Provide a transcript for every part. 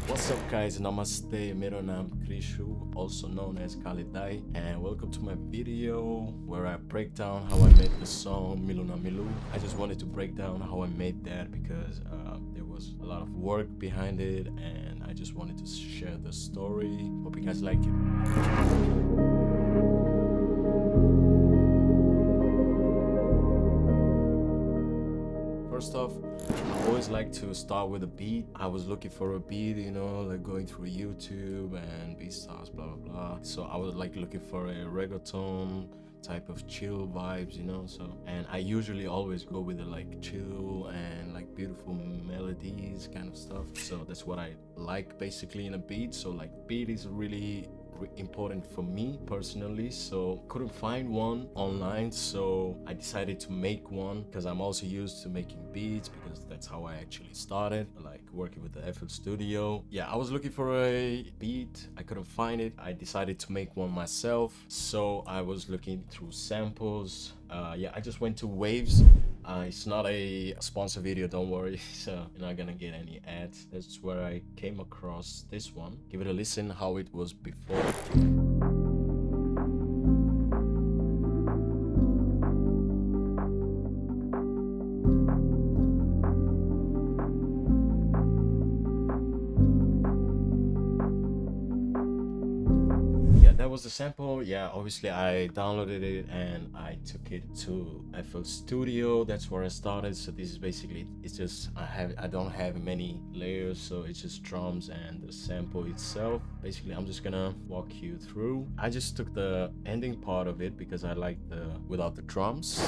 What's up guys, namaste, मेरा नाम Krishu, also known as KAL3 DAi, and welcome to my video where I break down how I made the song Milu. I just wanted to break down how I made that because there was a lot of work behind it and I just wanted to share the story. Hope you guys like it. First off, I always like to start with a beat. I was looking for a beat, you know, like going through YouTube and BeatStars, blah blah blah. So I was like looking for a reggaeton type of chill vibes, you know. So, and I usually always go with the like chill and like beautiful melodies kind of stuff. So that's what I like basically in a beat. So like beat is really important for me personally, so couldn't find one online, so I decided to make one because I'm also used to making beats because that's how I actually started, like working with the FL Studio. Yeah, I was looking for a beat, I couldn't find it. I decided to make one myself, so I was looking through samples. Yeah, I just went to Waves. It's not a sponsor video, don't worry, so you're not gonna get any ads. That's where I came across this one. Give it a listen how it was before. That was the sample. Yeah, obviously I downloaded it and I took it to FL Studio. That's where I started. So this is basically, it's just I don't have many layers, so it's just drums and the sample itself. Basically I'm just gonna walk you through. I just took the ending part of it because I like the without the drums.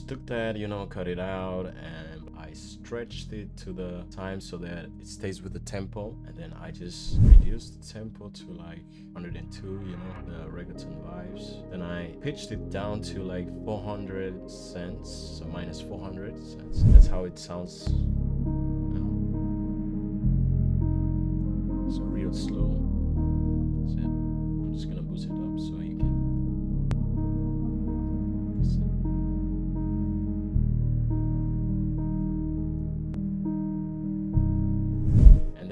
Took that, you know, cut it out, and I stretched it to the time so that it stays with the tempo, and then I just reduced the tempo to like 102, you know, the reggaeton vibes. Then I pitched it down to like 400 cents, so minus 400 cents. That's how it sounds now. So real slow. That's it. I'm just gonna boost it up so you can.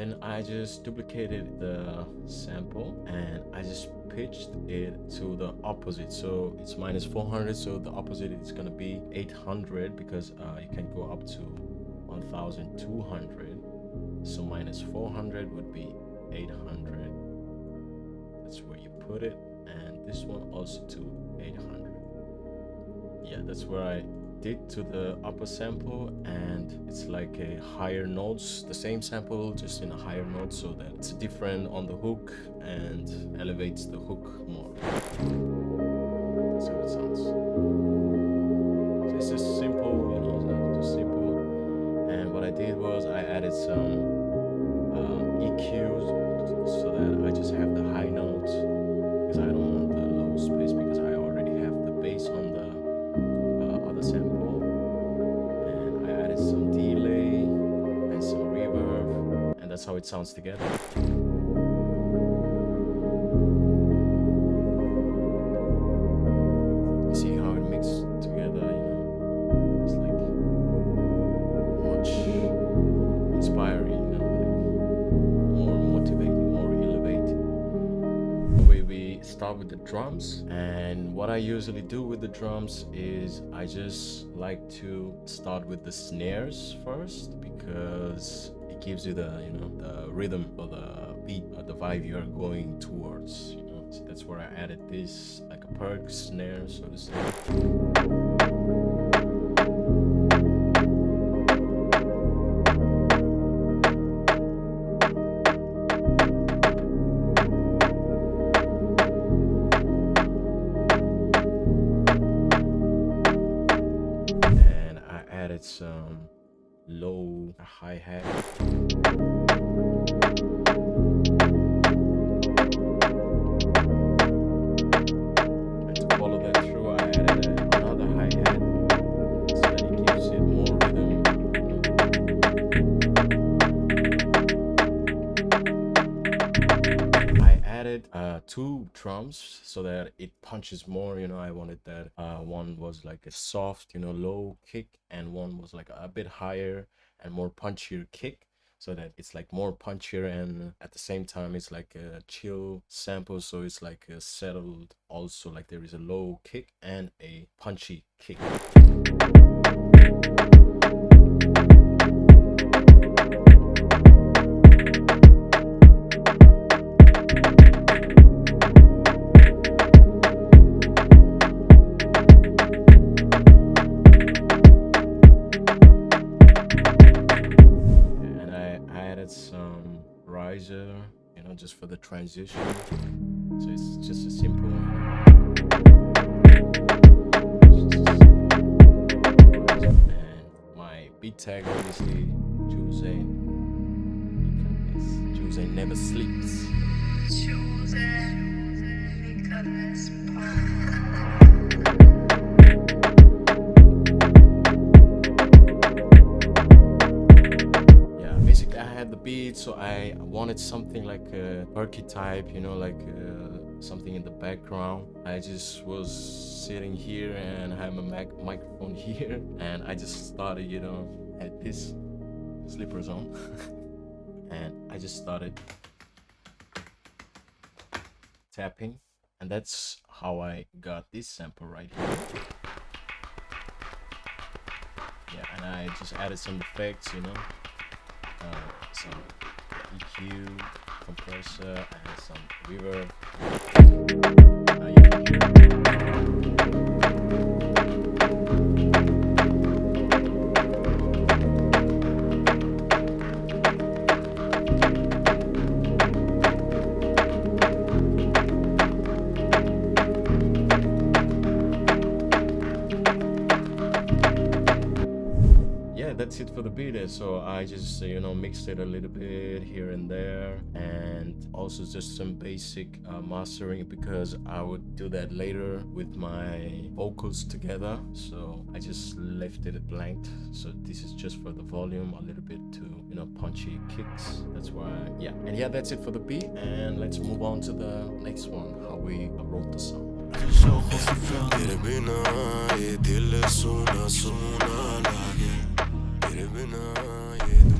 Then I just duplicated the sample and I just pitched it to the opposite. So it's minus 400, so the opposite is gonna be 800 because you can go up to 1200. So minus 400 would be 800. That's where you put it, and this one also to 800. Yeah, that's where I did to the upper sample, and it's like a higher notes, the same sample just in a higher note, so that it's different on the hook and elevates the hook more. That's how it sounds. So it's just simple, you know, just simple. And what I did was I added some EQs so that I just have the high notes because I don't want the low space because I already have the bass on the sample, and I added some delay and some reverb, and that's how it sounds together. You see how it mixes together, you know, it's like much inspiring, you know, like more motivating, more elevating. The way we start with the drums, and what I usually do with the drums is I just like to start with the snares first because it gives you the, you know, the rhythm or the beat or the vibe you're going towards, you know. So that's where I added this like a perk snare, so to say. Some low hi-hat. And to follow that through, I added another hi-hat so that it gives it more rhythm. added two drums so that it punches more, you know. I wanted that one was like a soft, you know, low kick, and one was like a bit higher and more punchier kick, so that it's like more punchier, and at the same time it's like a chill sample, so it's like a settled also, like there is a low kick and a punchy kick. Some riser, you know, just for the transition, so it's just a simple one. And my beat tag obviously Tuesday, because Tuesday never sleeps. The beat, so I wanted something like a perky type, you know, like something in the background. I just was sitting here and I have a microphone here, and I just started, you know, had this slippers on and I just started tapping, and that's how I got this sample right here. Yeah, and I just added some effects, you know, some EQ, compressor, and some reverb. You can that's it for the beat. So I just you know, mixed it a little bit here and there, and also just some basic mastering, because I would do that later with my vocals together, so I just left it blank. So this is just for the volume, a little bit to, you know, punchy kicks. That's why, yeah. And yeah, that's it for the beat, and let's move on to the next one, how we wrote the song.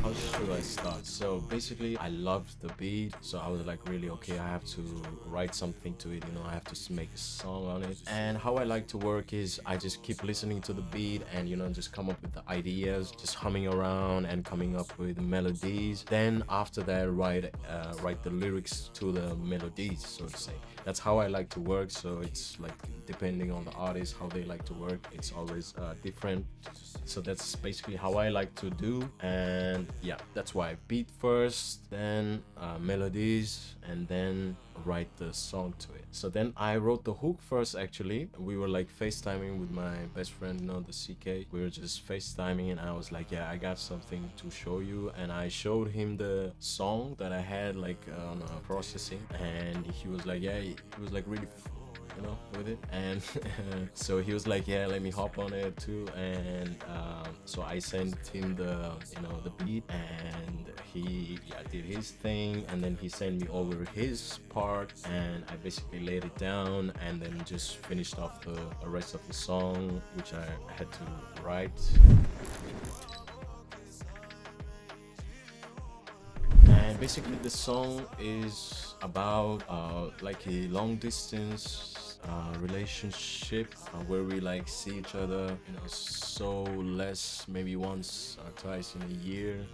How should I start? So basically I loved the beat, so I was like, really, okay, I have to write something to it, you know, I have to make a song on it. And how I like to work is I just keep listening to the beat and, you know, just come up with the ideas, just humming around and coming up with melodies. Then after that, write the lyrics to the melodies, so to say. That's how I like to work. So it's like depending on the artist, how they like to work, it's always different. So that's basically how I like to do. And yeah, that's why beat first, then melodies, and then write the song to it. So then I wrote the hook first. Actually, we were like FaceTiming with my best friend, you know, the CK. We were just FaceTiming, and I was like, yeah, I got something to show you. And I showed him the song that I had like on processing, and he was like, yeah, he was like really, you know, with it. And so he was like, yeah, let me hop on it too. And so I sent him the, you know, the beat, and he did his thing, and then he sent me over his part, and I basically laid it down and then just finished off the rest of the song, which I had to write. And basically the song is about like a long distance relationship where we like see each other, you know, so less, maybe once or twice in a year,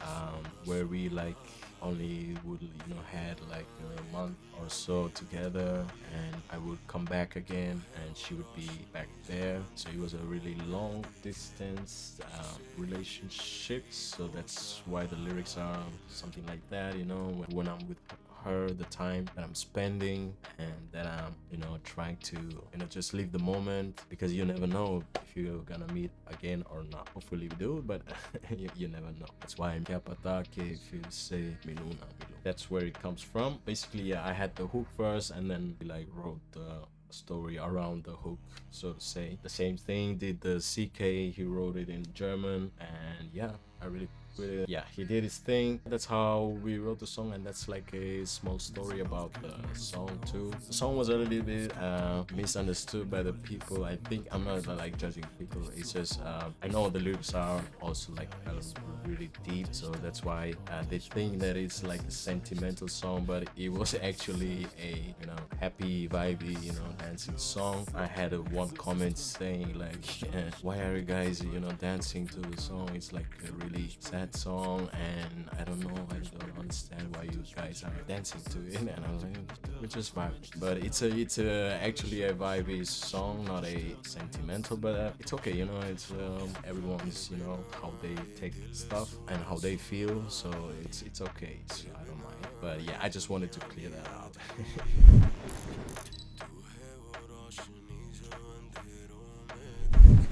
where we like only would, you know, had like a month or so together, and I would come back again and she would be back there. So it was a really long distance relationship. So that's why the lyrics are something like that, you know, when I'm with her, the time that I'm spending, and that I'm, you know, trying to, you know, just live the moment, because you never know if you're gonna meet again or not. Hopefully we do, but you never know. That's why I'm if you say Milu na Milu. That's where it comes from. Basically, yeah, I had the hook first, and then we like wrote the story around the hook, so to say. The same thing did the CK, he wrote it in German, and yeah, I really with it. Yeah, he did his thing. That's how we wrote the song, and that's like a small story about the song too. The song was a little bit misunderstood by the people. I think I'm not like judging people. It's just I know the lyrics are also like really deep, so that's why they think that it's like a sentimental song, but it was actually a happy, vibey, dancing song. I had one comment saying like, why are you guys dancing to the song? It's like a really sad song, and I don't understand why you guys are dancing to it. And I was like, we're just vibing. But it's actually a vibey song, not a sentimental, but it's okay, it's everyone's how they take stuff and how they feel, so it's okay, so I don't mind. But yeah, I just wanted to clear that out.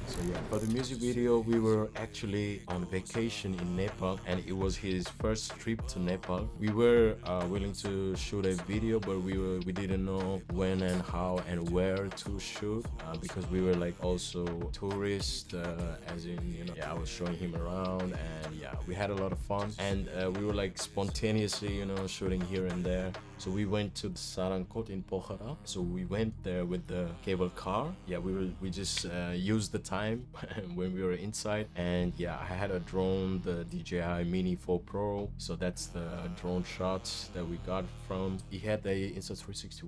So yeah, for the music video, we were actually on vacation in Nepal, and it was his first trip to Nepal. We were willing to shoot a video, but we didn't know when and how and where to shoot, because we were like also tourists, as in I was showing him around, and yeah, we had a lot of fun, and we were like spontaneously shooting here and there. So we went to Sarankot in Pokhara. So we went there with the cable car. Yeah, we just used the time when we were inside. And yeah, I had a drone, the DJI Mini 4 Pro. So that's the drone shots that we got from. He had the Insta360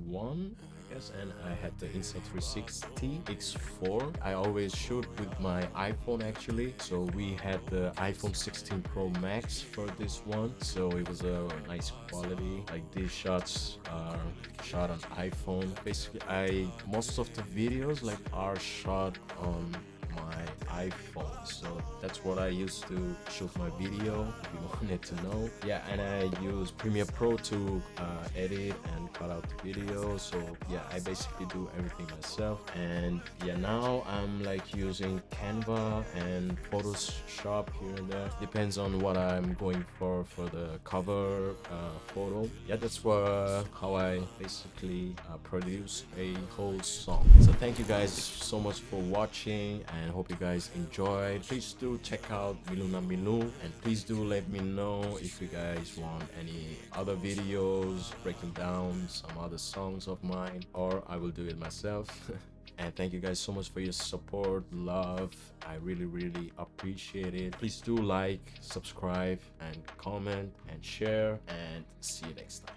yes, and I had the Insta360 X4. I always shoot with my iPhone actually. So we had the iPhone 16 Pro Max for this one. So it was a nice quality. Like these shots are shot on iPhone. Basically, most of the videos like are shot on my iPhone, so that's what I used to shoot my video, if you wanted to know. Yeah, and I use Premiere Pro to edit and cut out the video. So yeah, I basically do everything myself. And yeah, now I'm like using Canva and Photoshop here and there, depends on what I'm going for the cover photo. Yeah, that's how I basically produce a whole song. So thank you guys so much for watching, and hope you guys enjoyed. Please do check out Milu, and please do let me know if you guys want any other videos breaking down some other songs of mine, or I will do it myself. And thank you guys so much for your support, love. I really appreciate it. Please do like, subscribe, and comment and share, and see you next time.